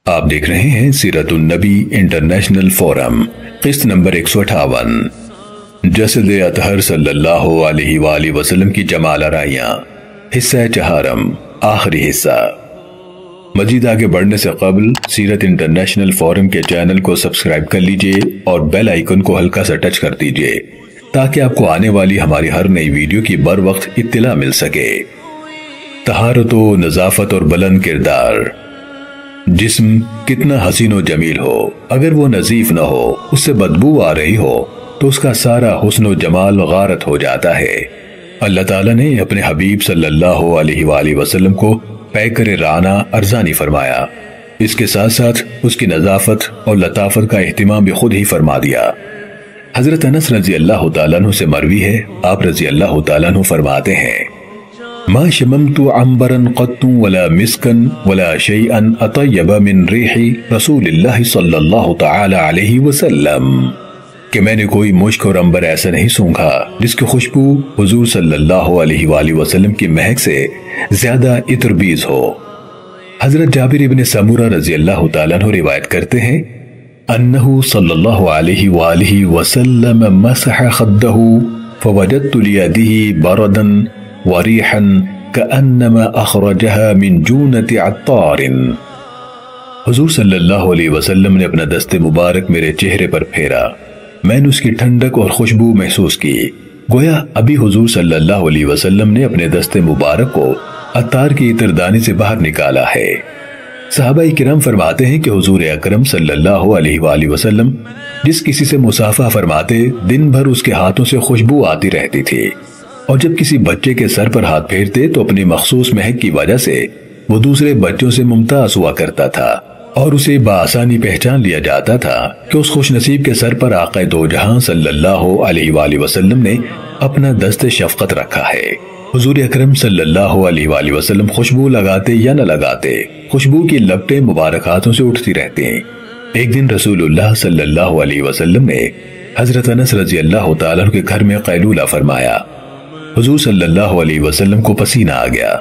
آپ دیکھ رہے ہیں سیرت النبی انٹرنیشنل فورم، قسط نمبر 158، جسد اطہر صلی اللہ علیہ وآلہ وسلم کی جمال آرائیاں، حصہ چہارم، آخری حصہ۔ مزید آگے بڑھنے سے قبل سیرت انٹرنیشنل فورم کے چینل کو سبسکرائب کر لیجئے اور بیل آئیکن کو ہلکا سا ٹچ کر دیجئے تاکہ آپ کو آنے والی ہماری ہر نئی ویڈیو کی بر وقت اطلاع مل سکے۔ طہارت و نظافت اور بلند کردار۔ جسم کتنا حسین و جمیل ہو، اگر وہ نظیف نہ ہو، اس سے بدبو آ رہی ہو تو اس کا سارا حسن و جمال غارت ہو جاتا ہے۔ اللہ تعالیٰ نے اپنے حبیب صلی اللہ علیہ وآلہ وسلم کو پیکر رعنا ارزانی فرمایا، اس کے ساتھ ساتھ اس کی نظافت اور لطافت کا اہتمام بھی خود ہی فرما دیا۔ حضرت انس رضی اللہ تعالیٰ عنہ سے مروی ہے، آپ رضی اللہ تعالیٰ عنہ فرماتے ہیں، ما شممت عنبرا قط ولا مسکا ولا شیئا اطیب من ریح رسول اللہ صلی اللہ تعالی علیہ وسلم، کہ میں نے کوئی مشک اور عنبر ایسا نہیں سونگھا جس کی خوشبو حضور صلی اللہ علیہ وآلہ وسلم کی مہک سے زیادہ عطربیز ہو۔ حضرت جابر ابن سمورہ رضی اللہ تعالیٰ عنہ روایت کرتے ہیں، انہو صلی اللہ علیہ وآلہ وسلم مسح خدہ فوجدت لیدہ بردا وریحا کأنما اخرجها من جونت عطار۔ حضور صلی اللہ علیہ وسلم نے اپنا دست مبارک میرے چہرے پر پھیرا، میں نے اس کی ٹھنڈک اور خوشبو محسوس کی، گویا ابھی حضور صلی اللہ علیہ وسلم نے اپنے دست مبارک کو عطار کی عطردانی سے باہر نکالا ہے۔ صحابہ کرام فرماتے ہیں کہ حضور اکرم صلی اللہ علیہ وآلہ وسلم جس کسی سے مصافحہ فرماتے دن بھر اس کے ہاتھوں سے خوشبو آتی رہتی تھی، اور جب کسی بچے کے سر پر ہاتھ پھیرتے تو اپنی مخصوص مہک کی وجہ سے وہ دوسرے بچوں سے ممتاز ہوا کرتا تھا، اور اسے بآسانی پہچان لیا جاتا تھا کہ اس خوش نصیب کے سر پر آقا دو جہاں صلی اللہ علیہ وآلہ وسلم نے اپنا دست شفقت رکھا ہے۔ حضور اکرم صلی اللہ علیہ وآلہ وسلم خوشبو لگاتے یا نہ لگاتے، خوشبو کی لپٹیں مبارک ہاتھوں سے اٹھتی رہتی ہیں۔ ایک دن رسول اللہ صلی اللہ علیہ وسلم نے حضرت انس رضی اللہ تعالیٰ کے گھر میں قیلولہ فرمایا، حضور صلی اللہ علیہ وسلم کو پسینہ آ گیا۔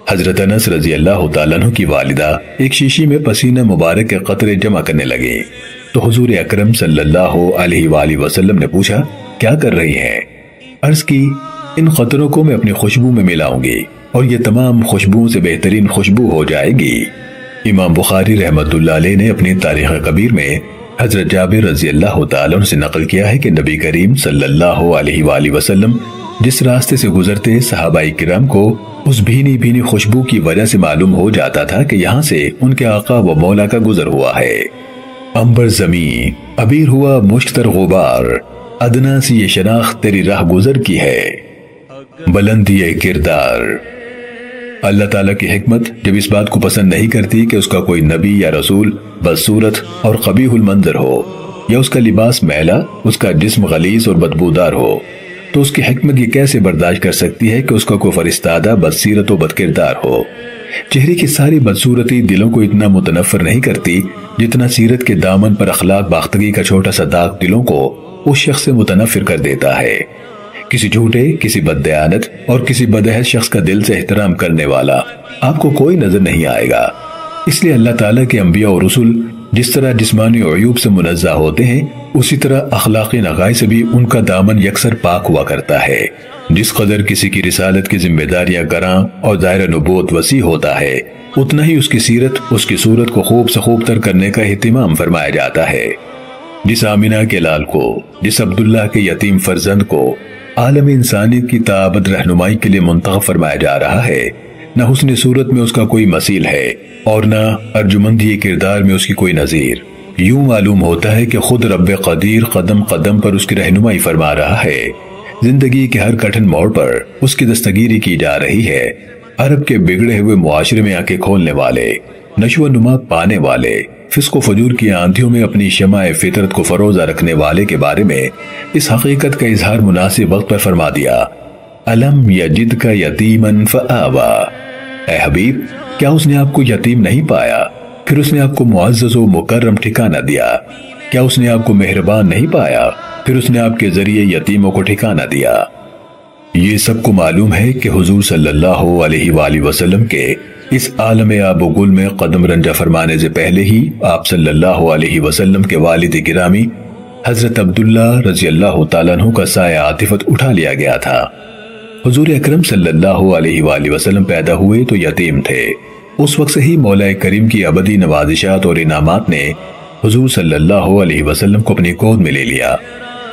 حضرت انس رضی اللہ تعالیٰ عنہ کی والدہ ایک شیشی میں پسینہ مبارک کے قطرے جمع کرنے لگے تو حضور اکرم صلی اللہ علیہ وآلہ وسلم نے پوچھا، کیا کر رہی ہیں؟ عرض کی، ان قطروں کو میں اپنی خوشبو میں ملاؤں گی اور یہ تمام خوشبوؤں سے بہترین خوشبو ہو جائے گی۔ امام بخاری رحمۃ اللہ علیہ نے اپنی تاریخ کبیر میں حضرت جابر رضی اللہ تعالیٰ عنہ سے نقل کیا ہے کہ نبی کریم صلی اللہ علیہ وآلہ وسلم جس راستے سے گزرتے صحابہ کرام کو اس بھینی بھینی خوشبو کی وجہ سے معلوم ہو جاتا تھا کہ یہاں سے ان کے آقا و مولا کا گزر ہوا ہے۔ عنبر زمین، عبیر ہوا مشک تر غبار، ادنا سی یہ شناخت تیری راہ گزر کی ہے۔ بلندی کردار۔ اللہ تعالیٰ کی حکمت جب اس بات کو پسند نہیں کرتی کہ اس کا کوئی نبی یا رسول بدصورت اور قبیح المنظر ہو، یا اس کا لباس میلا، اس کا جسم غلیظ اور بدبودار ہو، تو اس کی حکمت یہ کیسے برداشت کر سکتی ہے کہ اس کا کوئی فرستادہ بدسیرت و بدکردار ہو۔ چہرے کی ساری بدصورتی دلوں کو اتنا متنفر نہیں کرتی جتنا سیرت کے دامن پر اخلاق باختگی کا چھوٹا سا داغ دلوں کو اس شخص سے متنفر کر دیتا ہے۔ کسی جھوٹے، کسی بددیانت اور کسی بدعہد شخص کا دل سے احترام کرنے والا آپ کو کوئی نظر نہیں آئے گا۔ اس لیے اللہ تعالیٰ کے انبیاء اور رسول جس طرح جسمانی عیوب سے منزہ ہوتے ہیں، اسی طرح اخلاقی نقائص سے بھی ان کا دامن یکسر پاک ہوا کرتا ہے۔ جس قدر کسی کی رسالت کی ذمہ داریاں گراں اور دائرہ نبوت وسیع ہوتا ہے، اتنا ہی اس کی سیرت، اس کی صورت کو خوب سے خوب تر کرنے کا اہتمام فرمایا جاتا ہے۔ جس آمنہ کے لال کو، جس عبداللہ کے یتیم فرزند کو عالم انسانیت کی تابد رہنمائی کے لیے منتخب فرمایا جا رہا ہے، نہ حسن صورت میں اس کا کوئی مثیل ہے اور نہ ارجمندی کردار میں اس کی کوئی نظیر۔ یوں معلوم ہوتا ہے کہ خود رب قدیر قدم قدم پر اس کی رہنمائی فرما رہا ہے، زندگی کے ہر کٹھن موڑ پر اس کی دستگیری کی جا رہی ہے۔ عرب کے بگڑے ہوئے معاشرے میں آنکھیں کھولنے والے، نشو و نما پانے والے، فسق و فجور کی آندھیوں میں اپنی شمع فطرت کو فروزہ رکھنے والے کے بارے میں اس حقیقت کا اظہار مناسب وقت پر فرما دیا، الم یجدک یتیما فآوا۔ اے حبیب، کیا اس نے آپ کو یتیم نہیں پایا پھر اس نے آپ کو معزز و مکرم ٹھکانہ دیا؟ کیا اس نے آپ کو مہربان نہیں پایا پھر اس نے آپ کے ذریعے یتیموں کو ٹھکانہ دیا؟ یہ سب کو معلوم ہے کہ حضور صلی اللہ علیہ وآلہ وسلم کے اس عالم آب و گل میں قدم رنجہ فرمانے سے پہلے ہی آپ صلی اللہ علیہ وسلم کے والد گرامی حضرت عبداللہ رضی اللہ تعالیٰ عنہ کا سایہ عاطفت اٹھا لیا گیا تھا۔ حضور اکرم صلی اللہ علیہ وآلہ وسلم پیدا ہوئے تو یتیم تھے۔ اس وقت سے ہی مولا کریم کی ابدی نوازشات اور انعامات نے حضور صلی اللہ علیہ وسلم کو اپنی گود میں لے لیا۔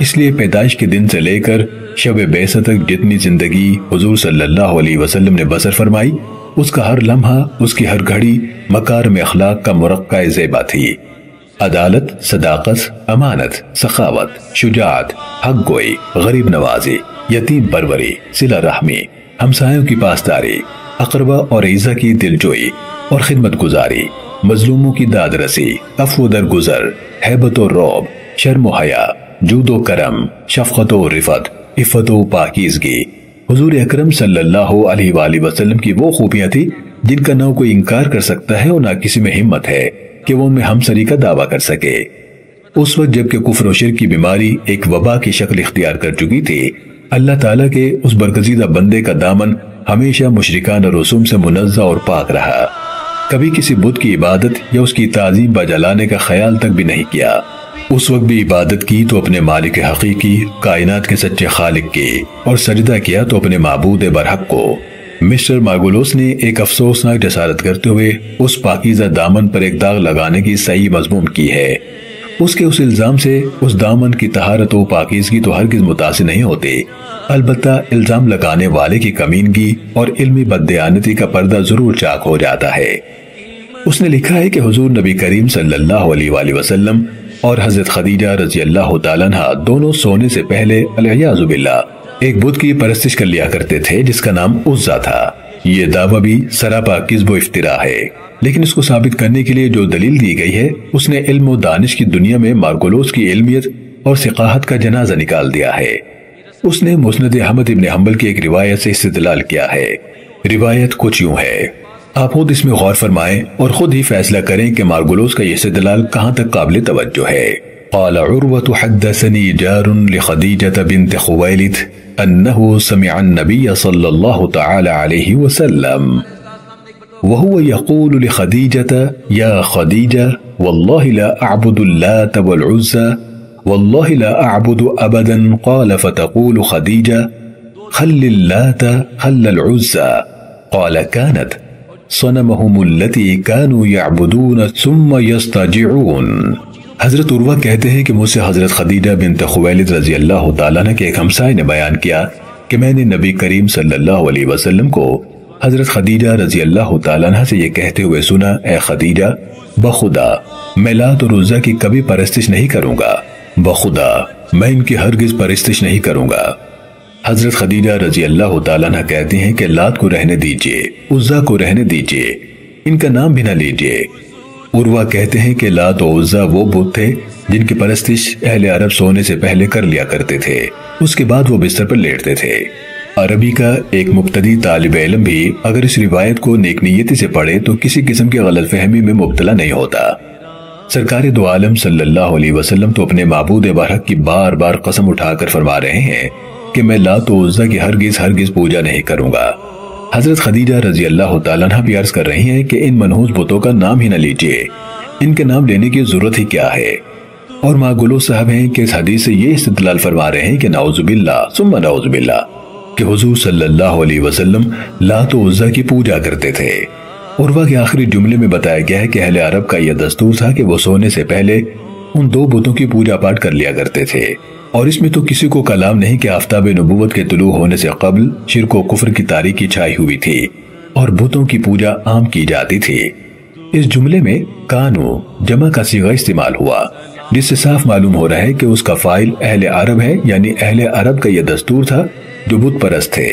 اس لیے پیدائش کے دن سے لے کر شب بعثت تک جتنی زندگی حضور صلی اللہ علیہ وسلم نے بسر فرمائی، اس کا ہر لمحہ، اس کی ہر گھڑی مکارم اخلاق کا مرقع زیبا تھی۔ عدالت، صداقت، امانت، سخاوت، شجاعت، حق گوئی، غریب نوازی، یتیم پروری، صلہ رحمی، ہمسایوں کی پاسداری، اقربا اور اعزا کی دلجوئی اور خدمت گزاری، مظلوموں کی داد رسی، عفو درگزر، ہیبت و رعب، شرم و حیا، جود و کرم، شفقت و رفت، عفت و پاکیزگی۔ حضور اکرم صلی اللہ علیہ وآلہ وسلم کی وہ خوبیاں تھی جن کا نہ کوئی انکار کر سکتا ہے اور نہ کسی میں ہمت ہے کہ وہ ان میں ہمسری کا دعویٰ کر سکے۔ اس وقت جب کہ کفر و شرک کی بیماری ایک وبا کی شکل اختیار کر چکی تھی، اللہ تعالیٰ کے اس برگزیدہ بندے کا دامن ہمیشہ مشرکانہ رسوم سے منزہ اور پاک رہا۔ کبھی کسی بت کی عبادت یا اس کی تعظیم بجلانے کا خیال تک بھی نہیں کیا۔ اس وقت بھی عبادت کی تو اپنے مالک حقیقی، کائنات کے سچے خالق کی، اور سجدہ کیا تو اپنے معبود برحق کو۔ مسٹر مارگولوس نے ایک افسوسناک جسارت کرتے ہوئے اس پاکیزہ دامن پر ایک داغ لگانے کی صحیح مضمون کی ہے۔ اس کے اس الزام سے اس دامن کی طہارت و پاکیزگی تو ہرگز متاثر نہیں ہوتی، البتہ الزام لگانے والے کی کمینگی اور علمی بددیانتی کا پردہ ضرور چاک ہو جاتا ہے۔ اس نے لکھا ہے کہ حضور نبی کریم صلی اللہ علیہ وآلہ وسلم اور حضرت خدیجہ رضی اللہ تعالیٰ عنہ دونوں سونے سے پہلے علیہ باللہ ایک بت کی پرستش کر لیا کرتے تھے جس کا نام عزا تھا۔ یہ دعویٰ بھی سراپا کذب و افتراء ہے، لیکن اس کو ثابت کرنے کے لیے جو دلیل دی گئی ہے اس نے علم و دانش کی دنیا میں مارگولوس کی علمیت اور ثقاہت کا جنازہ نکال دیا ہے۔ اس نے مسند احمد ابن حنبل کی ایک روایت سے استدلال کیا ہے۔ روایت کچھ یوں ہے، آپ خود اس میں غور فرمائیں اور خود ہی فیصلہ کریں کہ مارگولوس کا یہ استدلال کہاں تک قابل توجہ ہے۔ قال عروة حدثني جار لخديجة بنت خويلد أنه سمع النبي صلى الله تعالى عليه وسلم وهو يقول لخديجة يا خديجة والله لا أعبد اللات والعزى والله لا أعبد أبدا قال فتقول خديجة خل اللات خل العزى قال كانت صنمهم التي كانوا يعبدون ثم يستجعون۔ حضرت عروہ کہتے ہیں کہ مجھ سے حضرت خدیجہ بنت خویلد رضی اللہ تعالیٰ عنہ کے ایک ہمسائے نے بیان کیا کہ میں نے نبی کریم صلی اللہ علیہ وسلم کو حضرت خدیجہ رضی اللہ تعالیٰ عنہ سے یہ کہتے ہوئے سنا، اے خدیجہ، بخدا میں لات اور عزا کی کبھی پرستش نہیں کروں گا، بخدا میں ان کی ہرگز پرستش نہیں کروں گا۔ حضرت خدیجہ رضی اللہ تعالیٰ عنہ کہتی ہیں کہ لات کو رہنے دیجئے، عزا کو رہنے دیجئے، ان کا نام بھی نہ لیجئے۔ عروہ کہتے ہیں کہ لات و عزا وہ بت تھے جن کی پرستش اہل عرب سونے سے پہلے کر لیا کرتے تھے، اس کے بعد وہ بستر پر لیٹتے تھے۔ عربی کا ایک مبتدی طالب علم بھی اگر اس روایت کو نیک نیتی سے پڑھے تو کسی قسم کی غلط فہمی میں مبتلا نہیں ہوتا۔ سرکار دو عالم صلی اللہ علیہ وسلم تو اپنے معبود برحق کی بار بار قسم اٹھا کر فرما رہے ہیں کہ میں لات و عزا کی ہرگز پوجا نہیں کروں گا۔ حضرت خدیجہ رضی اللہ تعالیٰ عنہ بھی عرض کر رہی ہیں کہ ان منحوس بتوں کا نام ہی نہ لیجئے، ان کے نام لینے کی ضرورت ہی کیا ہے۔ اور مارگولوس صاحب ہیں کہ اس حدیث سے یہ استدلال فرما رہے ہیں کہ نعوذ باللہ ثم نعوذ باللہ کہ حضور صلی اللہ علیہ وسلم لات و عزا کی پوجا کرتے تھے۔ عروہ کے آخری جملے میں بتایا گیا ہے کہ اہل عرب کا یہ دستور تھا کہ وہ سونے سے پہلے ان دو بتوں کی پوجا پاٹ کر لیا کرتے تھے، اور اس میں تو کسی کو کلام نہیں کہ آفتاب نبوت کے طلوع ہونے سے قبل شرک و کفر کی تاریکی چھائی ہوئی تھی اور بتوں کی پوجا عام کی جاتی تھی۔ اس جملے میں کانو جمع کا صیغہ استعمال ہوا، جس سے صاف معلوم ہو رہا ہے کہ اس کا فاعل اہل عرب ہے، یعنی اہل عرب کا یہ دستور تھا جو بت پرست تھے۔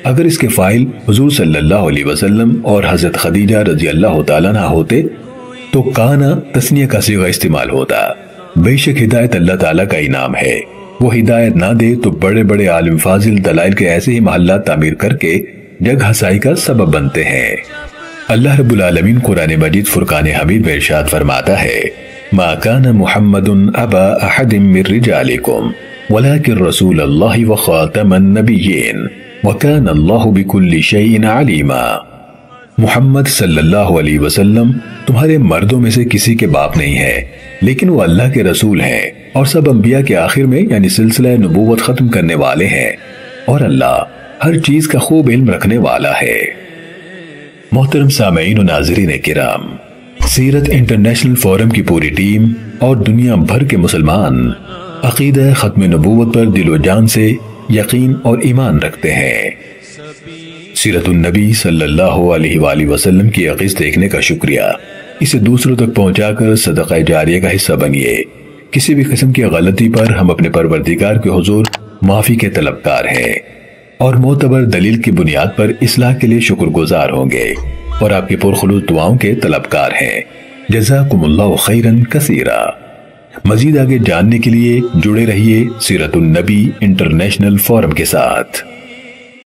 اگر اس کے فاعل حضور صلی اللہ علیہ وسلم اور حضرت خدیجہ رضی اللہ تعالیٰ عنہ ہوتے تو کانا تثنیہ کا صیغہ استعمال ہوتا۔ بے شک ہدایت اللہ تعالیٰ کا انعام ہے، وہ ہدایت نہ دے تو بڑے بڑے عالم فاضل دلائل کے ایسے ہی محلات تعمیر کر کے جگ ہسائی کا سبب بنتے ہیں۔ اللہ رب العالمین قرآن مجید فرقان حمید میں ارشاد فرماتا ہے، ما کان محمد ابا احد من رجالکم ولکن رسول اللہ وخاتم النبیین وکان اللہ بکل شیء علیما۔ محمد صلی اللہ علیہ وسلم تمہارے مردوں میں سے کسی کے باپ نہیں ہے، لیکن وہ اللہ کے رسول ہیں اور سب انبیاء کے آخر میں یعنی سلسلہ نبوت ختم کرنے والے ہیں، اور اللہ ہر چیز کا خوب علم رکھنے والا ہے۔ محترم سامعین و ناظرین کرام، سیرت انٹرنیشنل فورم کی پوری ٹیم اور دنیا بھر کے مسلمان عقیدہ ختم نبوت پر دل و جان سے یقین اور ایمان رکھتے ہیں۔ سیرت النبی صلی اللہ علیہ وآلہ وسلم کی عکس دیکھنے کا شکریہ، اسے دوسروں تک پہنچا کر صدقہ جاریہ کا حصہ بنیے۔ کسی بھی قسم کی غلطی پر ہم اپنے پروردگار کے حضور معافی کے طلبگار ہیں اور معتبر دلیل کی بنیاد پر اصلاح کے لیے شکر گزار ہوں گے اور آپ کی پرخلوص دعاؤں کے طلبگار ہیں۔ جزاکم اللہ خیرن کثیرا۔ مزید آگے جاننے کے لیے جڑے رہیے سیرت النبی انٹرنیشنل فورم کے ساتھ۔